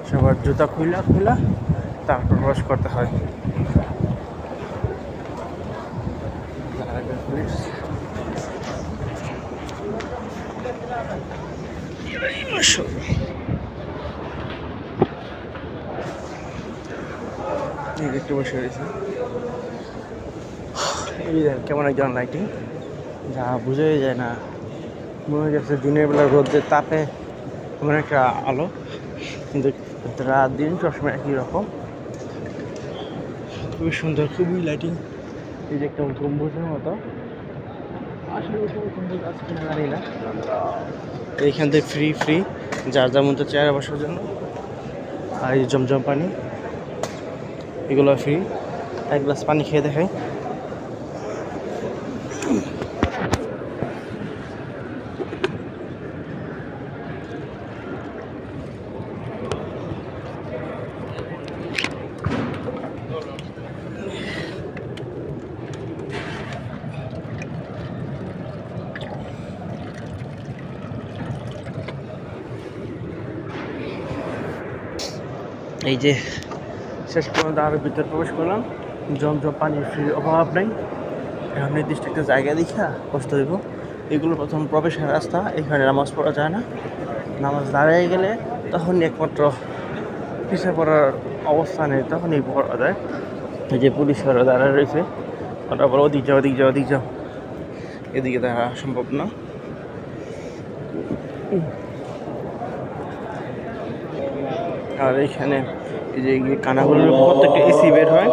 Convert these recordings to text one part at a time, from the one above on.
সবার জুতা খুলা খুলা তারপর প্রবেশ করতে হয়। একটু বসে রয়েছে, কেমন একজন লাইটিং, যা বোঝাই যায় না। মনে হচ্ছে দিনের বেলা রোদের তাপে এমন একটা আলো, কিন্তু রাত দিন সবসময় একই রকম। খুবই সুন্দর, খুবই লাইটিং। এই যে একটা গম্বুজের মতো, আসলে গম্বুজ আছে কিনা জানি না। এইখান থেকে ফ্রি যার যেমন তো চেয়ারে বসার জন্য। আর এই জমজম পানি, এগুলো ফ্রি। এক গ্লাস পানি খেয়ে দেখাই। এই যে শেষ পর্যন্ত আরো ভিতরে প্রবেশ করলাম। জমজম পানির ফ্রির অভাব নাই। এখন নির্দিষ্ট একটা জায়গা দেখা কষ্ট হইব। এগুলো প্রথম প্রবেশের রাস্তা, এখানে নামাজ পড়া যায় না। নামাজ দাঁড়িয়ে গেলে তখনই একমাত্র পিছিয়ে পড়ার অবস্থানে তখনই পড়া যায়। এই যে পুলিশরা দাঁড়ায় রয়েছে, ওরা বলো ওদিক যাও, ওদিক যাও, ওদিক যাও, এদিকে দাঁড়া সম্ভব না। আর এইখানে এই যে কানাগুলোর প্রত্যেকটা এসি বের হয়।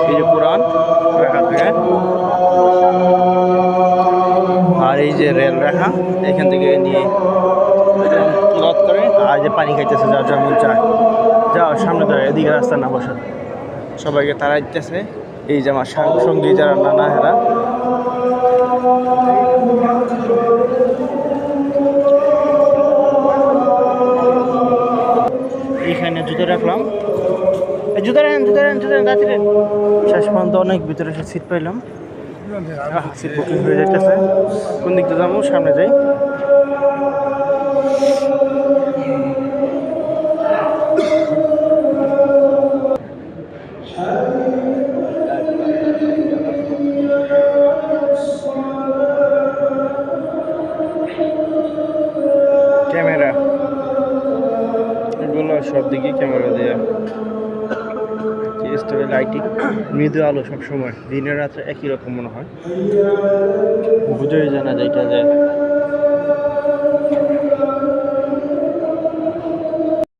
এই যে কোরআন রাখা থাকে, আর এই যে রেল রাখা, এখান থেকে নিয়ে লদ করে। আর যে পানি খাইতেছে যার যেমন চায়, যাও সামনে দাঁড়ায়, এদিকে রাস্তা না বসা, সবাইকে তারা দিতেছে। এই যে আমার সঙ্গী যারা নানা হেরা, এইখানে জুতো রাখলাম। জুতো নেন, জুতো নেন, জুতো নেন, তাড়াতাড়ি। শেষ পর্যন্ত অনেক ভিতরে এসে সিট পাইলাম। সিট বুকিং হয়ে যাইতেছে। কোন দিক দিয়ে যাবো? সামনে যাই। ক্যামেরা এগুলো সব দিকে ক্যামেরা দেওয়া। লাইটিং, মৃদু আলো, সবসময় দিনের রাত্রে একই রকম মনে হয়, বুঝেই জানা যায় এটা যে